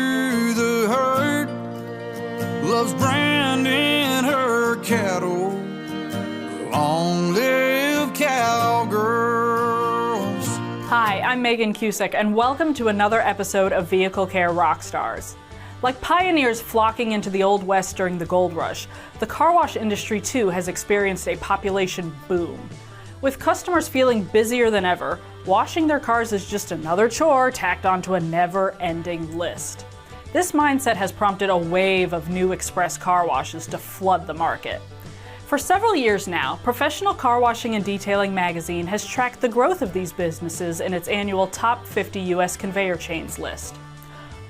through the herd, loves branding her cattle. Long live cowgirls. Hi, I'm Megan Cusick, and welcome to another episode of Vehicle Care Rockstars. Like pioneers flocking into the Old West during the gold rush, the car wash industry too has experienced a population boom. With customers feeling busier than ever, washing their cars is just another chore tacked onto a never-ending list. This mindset has prompted a wave of new express car washes to flood the market. For several years now, Professional Car Washing and Detailing magazine has tracked the growth of these businesses in its annual Top 50 U.S. Conveyor Chains list.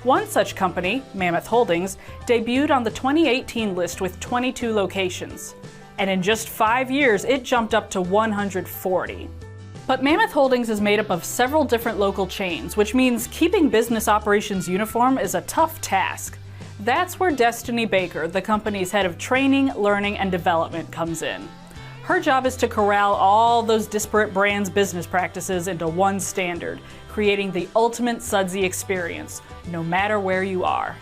One such company, Mammoth Holdings, debuted on the 2018 list with 22 locations. And in just 5 years, it jumped up to 140. But Mammoth Holdings is made up of several different local chains, which means keeping business operations uniform is a tough task. That's where Destiny Baker, the company's head of training, learning, and development, comes in. Her job is to corral all those disparate brands' business practices into one standard, creating the ultimate sudsy experience, no matter where you are.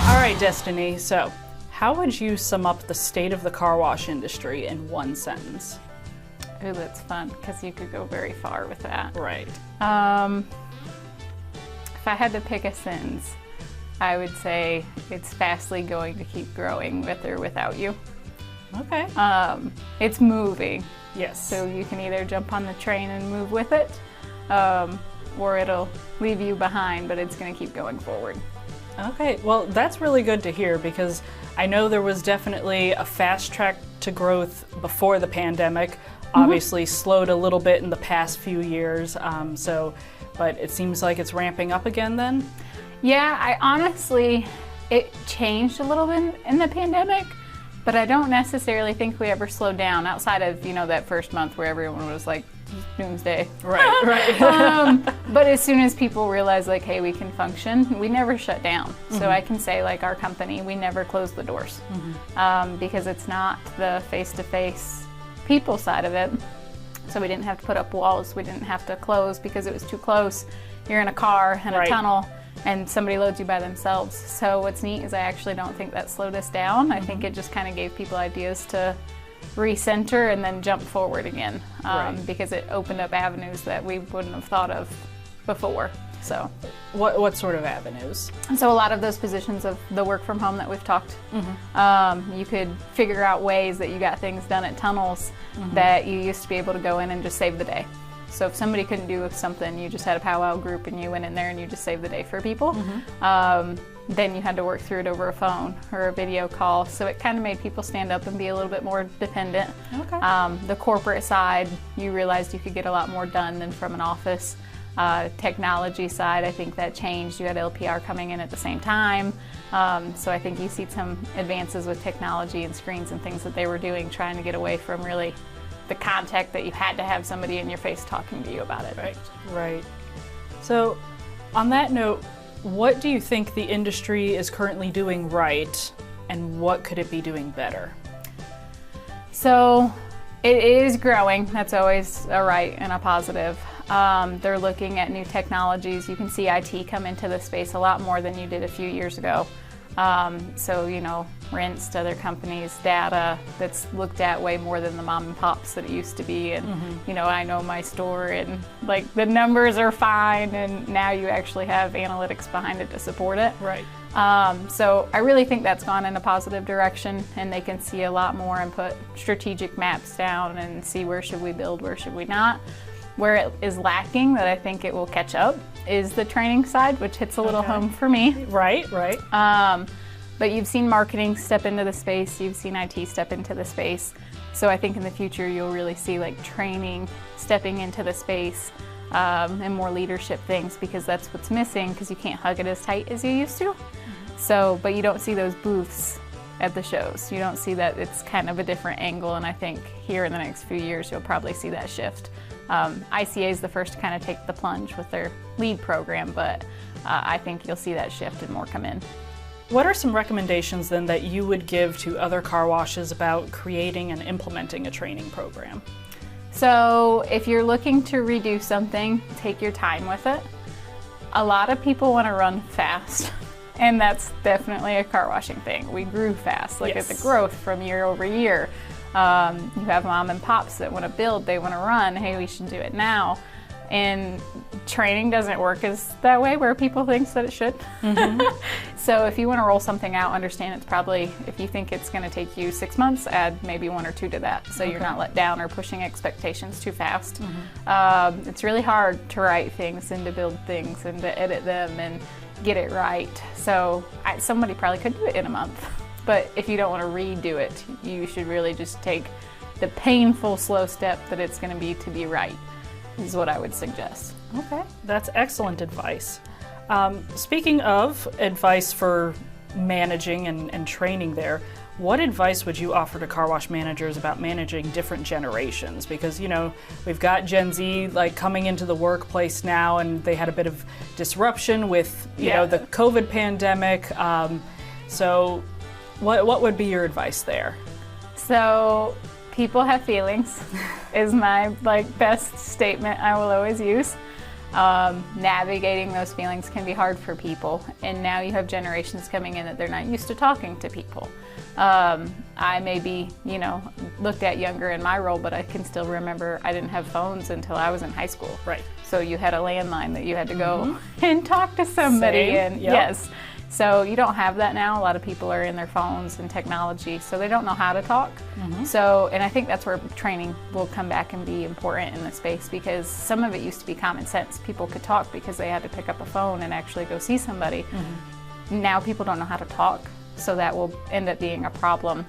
All right, Destiny, so how would you sum up the state of the car wash industry in one sentence? Ooh, that's fun, because you could go very far with that. Right. If I had to pick a sentence, I would say it's fastly going to keep growing with or without you. Okay. It's moving. Yes. So you can either jump on the train and move with it, or it'll leave you behind, but it's going to keep going forward. Okay, well, that's really good to hear, because I know there was definitely a fast track to growth before the pandemic. Obviously slowed a little bit in the past few years, but it seems like it's ramping up again then? Yeah, I honestly, it changed a little bit in the pandemic, but I don't necessarily think we ever slowed down outside of, that first month where everyone was like, doomsday. Right. But as soon as people realized, like, hey, we can function, we never shut down. So I can say, like, our company, we never closed the doors, because it's not the face-to-face people side of it. So we didn't have to put up walls, we didn't have to close because it was too close. You're in a car and a tunnel and somebody loads you by themselves. So what's neat is I actually don't think that slowed us down. I think it just kind of gave people ideas to recenter and then jump forward again, because it opened up avenues that we wouldn't have thought of before. So, what sort of avenues? So a lot of those positions of the work from home that we've talked, you could figure out ways that you got things done at tunnels that you used to be able to go in and just save the day. So if somebody couldn't do something, you just had a powwow group and you went in there and you just saved the day for people. Then you had to work through it over a phone or a video call. So it kind of made people stand up and be a little bit more dependent. Okay. The corporate side, you realized you could get a lot more done than from an office. Technology side, I think that changed. You had LPR coming in at the same time. So I think you see some advances with technology and screens and things that they were doing, trying to get away from really the contact that you had to have somebody in your face talking to you about it. Right. So on that note, what do you think the industry is currently doing right, and what could it be doing better? So it is growing. That's always a right and a positive. They're looking at new technologies. You can see IT come into the space a lot more than you did a few years ago. So, rents to other companies, data that's looked at way more than the mom and pops that it used to be. And, I know my store and like the numbers are fine, and now you actually have analytics behind it to support it. Right. So I really think that's gone in a positive direction, and they can see a lot more and put strategic maps down and see where should we build, where should we not. Where it is lacking, that I think it will catch up, is the training side, which hits a little home for me. Right. But you've seen marketing step into the space, you've seen IT step into the space. So I think in the future you'll really see like training stepping into the space, and more leadership things, because that's what's missing, because you can't hug it as tight as you used to. So, but you don't see those booths at the shows. You don't see that. It's kind of a different angle, and I think here in the next few years you'll probably see that shift. ICA is the first to kind of take the plunge with their lead program, but I think you'll see that shift and more come in. What are some recommendations then that you would give to other car washes about creating and implementing a training program? So if you're looking to redo something, take your time with it. A lot of people want to run fast, and that's definitely a car washing thing. We grew fast. Look at the growth from year over year. You have mom and pops that want to build, they want to run. Hey, we should do it now. And training doesn't work as that way where people think that it should. So if you want to roll something out, understand it's probably, if you think it's going to take you 6 months, add maybe 1 or 2 to that, so you're not let down or pushing expectations too fast. It's really hard to write things and to build things and to edit them and get it right. So somebody probably could do it in a month, but if you don't want to redo it, you should really just take the painful, slow step that it's going to be right, is what I would suggest. Okay, that's excellent advice. Speaking of advice for managing and training there, what advice would you offer to car wash managers about managing different generations? Because, you know, we've got Gen Z like coming into the workplace now, and they had a bit of disruption with, you know, the COVID pandemic. So what would be your advice there? So people have feelings is my best statement I will always use. Navigating those feelings can be hard for people, and now you have generations coming in that they're not used to talking to people. I may be, you know, looked at younger in my role, but I can still remember I didn't have phones until I was in high school. Right. So you had a landline that you had to go and talk to somebody. Same. And Yep. yes. So you don't have that now. A lot of people are in their phones and technology, so they don't know how to talk. So, and I think that's where training will come back and be important in the space, because some of it used to be common sense. People could talk because they had to pick up a phone and actually go see somebody. Now people don't know how to talk, so that will end up being a problem.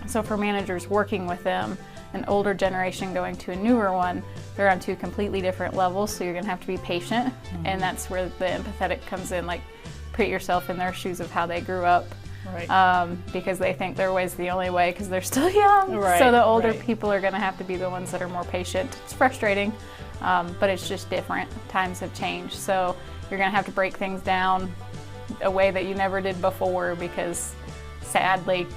So for managers working with them, an older generation going to a newer one, they're on 2 completely different levels, so you're gonna have to be patient, and that's where the empathetic comes in. Like, put yourself in their shoes of how they grew up, because they think their way's the only way because they're still young. So the older people are going to have to be the ones that are more patient. It's frustrating, but it's just different. Times have changed, so you're going to have to break things down a way that you never did before, because sadly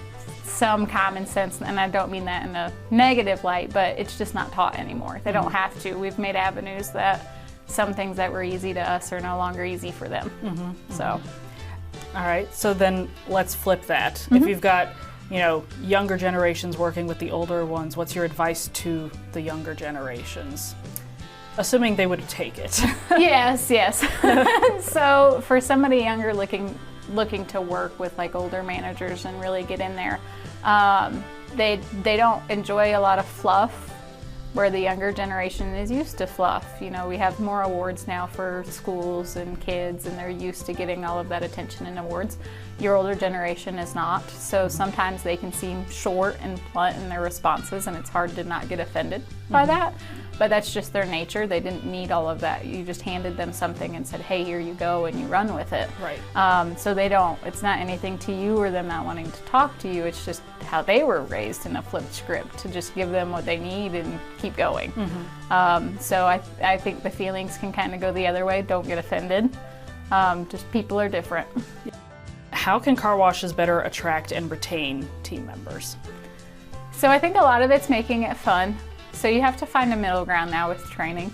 some common sense, and I don't mean that in a negative light, but it's just not taught anymore. They don't have to. We've made avenues that some things that were easy to us are no longer easy for them. So, all right, so then let's flip that. If you've got, you know, younger generations working with the older ones, what's your advice to the younger generations? Assuming they would take it. Yes. So for somebody younger looking to work with like older managers and really get in there, they don't enjoy a lot of fluff, where the younger generation is used to fluff. You know, we have more awards now for schools and kids, and they're used to getting all of that attention and awards. Your older generation is not, so sometimes they can seem short and blunt in their responses, and it's hard to not get offended by that. But that's just their nature. They didn't need all of that. You just handed them something and said, hey, here you go, and you run with it. So they don't, it's not anything to you or them not wanting to talk to you. It's just how they were raised in a flipped script, to just give them what they need and keep going. So I think the feelings can kind of go the other way. Don't get offended. Just people are different. How can car washes better attract and retain team members? So I think a lot of it's making it fun. So you have to find a middle ground now with training.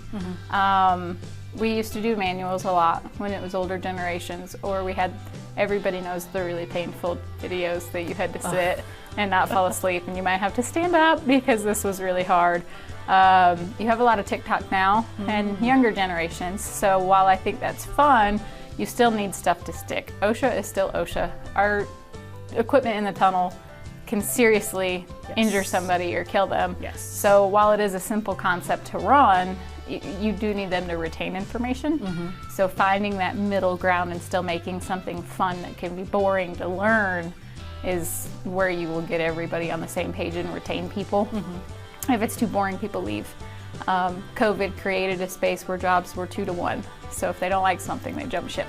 We used to do manuals a lot when it was older generations, or we had, everybody knows the really painful videos that you had to sit and not fall asleep, and you might have to stand up because this was really hard. You have a lot of TikTok now and younger generations, so while I think that's fun, you still need stuff to stick. OSHA is still OSHA. Our equipment in the tunnel can seriously injure somebody or kill them. So while it is a simple concept to run, you do need them to retain information. So finding that middle ground and still making something fun that can be boring to learn is where you will get everybody on the same page and retain people. If it's too boring, people leave. COVID created a space where jobs were 2 to 1. So if they don't like something, they jump ship.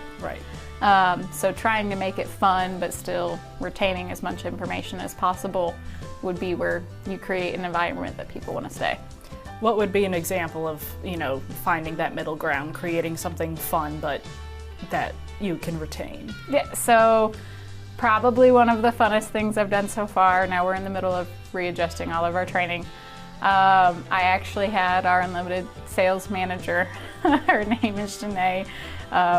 So trying to make it fun but still retaining as much information as possible would be where you create an environment that people want to stay. What would be an example of, you know, finding that middle ground, creating something fun but that you can retain? So probably one of the funnest things I've done so far, now we're in the middle of readjusting all of our training. I actually had our unlimited sales manager, her name is Janae,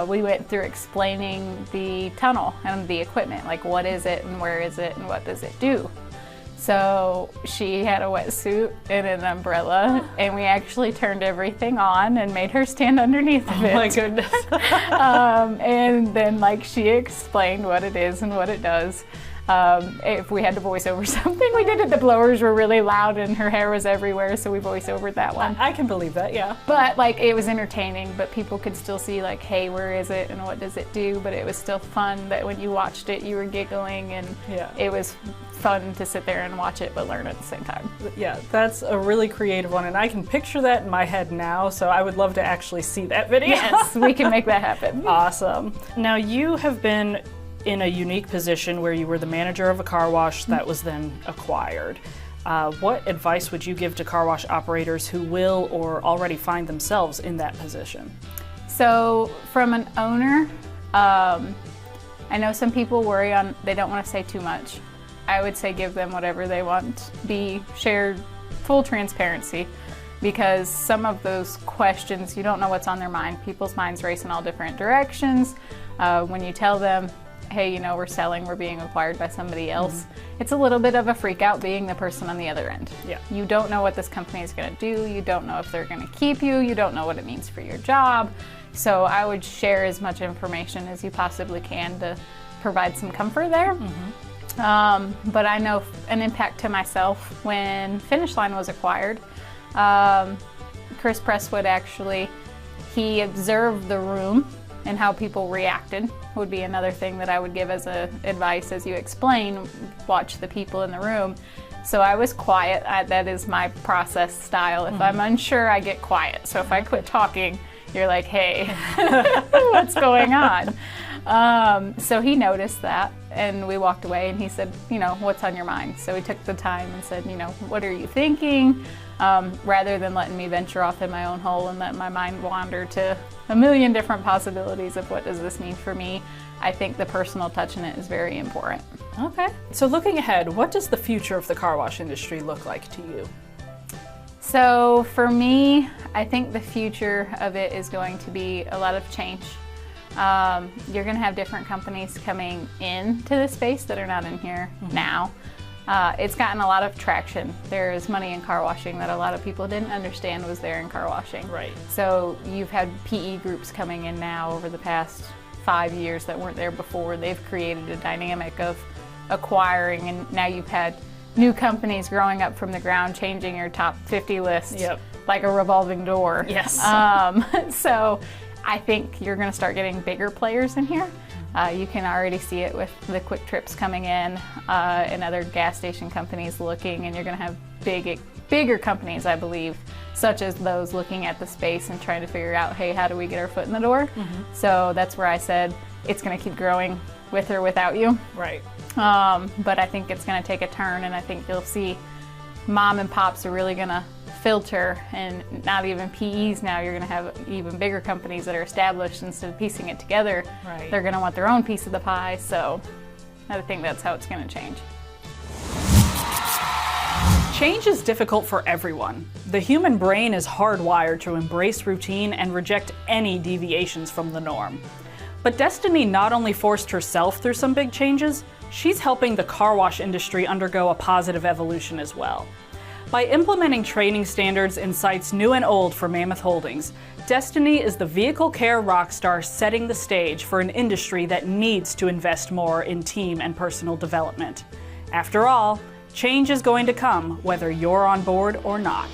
we went through explaining the tunnel and the equipment, like what is it and where is it and what does it do. So she had a wetsuit and an umbrella, and we actually turned everything on and made her stand underneath of it. Oh my goodness. And then like she explained what it is and what it does. If we had to voice over something, we did it. The blowers were really loud and her hair was everywhere, so we voice overed that one. I can believe that, yeah. But like it was entertaining, but people could still see like, hey, where is it and what does it do? But it was still fun that when you watched it, you were giggling, and it was fun to sit there and watch it but learn at the same time. Yeah, that's a really creative one, and I can picture that in my head now, so I would love to actually see that video. Yes, we can make that happen. Awesome. Now you have been in a unique position where you were the manager of a car wash that was then acquired. What advice would you give to car wash operators who will or already find themselves in that position? So from an owner, I know some people worry they don't want to say too much. I would say give them whatever they want. Be shared full transparency, because some of those questions, you don't know what's on their mind. People's minds race in all different directions. When you tell them, hey, we're being acquired by somebody else, it's a little bit of a freak out being the person on the other end. Yeah. You don't know what this company is going to do. You don't know if they're going to keep you. You don't know what it means for your job. So I would share as much information as you possibly can to provide some comfort there. But I know an impact to myself when Finish Line was acquired. Chris Presswood he observed the room and how people reacted would be another thing that I would give as advice as you explain, watch the people in the room. So I was quiet. That is my process style. If I'm unsure, I get quiet. So if I quit talking, you're like, hey, what's going on? So he noticed that, and we walked away, and he said, what's on your mind? So he took the time and said, what are you thinking? Rather than letting me venture off in my own hole and let my mind wander to a million different possibilities of what does this mean for me, I think the personal touch in it is very important. Okay. So looking ahead, what does the future of the car wash industry look like to you? So for me, I think the future of it is going to be a lot of change. You're going to have different companies coming into the space that are not in here now. It's gotten a lot of traction. There is money in car washing that a lot of people didn't understand was there in car washing. Right. So you've had PE groups coming in now over the past 5 years that weren't there before. They've created a dynamic of acquiring, and now you've had new companies growing up from the ground, changing your top 50 list like a revolving door. Yes. So I think you're going to start getting bigger players in here. You can already see it with the Quick Trips coming in and other gas station companies looking, and you're going to have bigger companies, I believe, such as those looking at the space and trying to figure out, hey, how do we get our foot in the door? So that's where I said it's going to keep growing with or without you. Right. But I think it's going to take a turn, and I think you'll see mom and pops are really going to filter, and not even PEs now. You're going to have even bigger companies that are established. Instead of piecing it together, they're going to want their own piece of the pie. So I think that's how it's going to change. Change is difficult for everyone. The human brain is hardwired to embrace routine and reject any deviations from the norm. But Destiny not only forced herself through some big changes, she's helping the car wash industry undergo a positive evolution as well. By implementing training standards in sites new and old for Mammoth Holdings, Destiny is the vehicle care rock star setting the stage for an industry that needs to invest more in team and personal development. After all, change is going to come whether you're on board or not.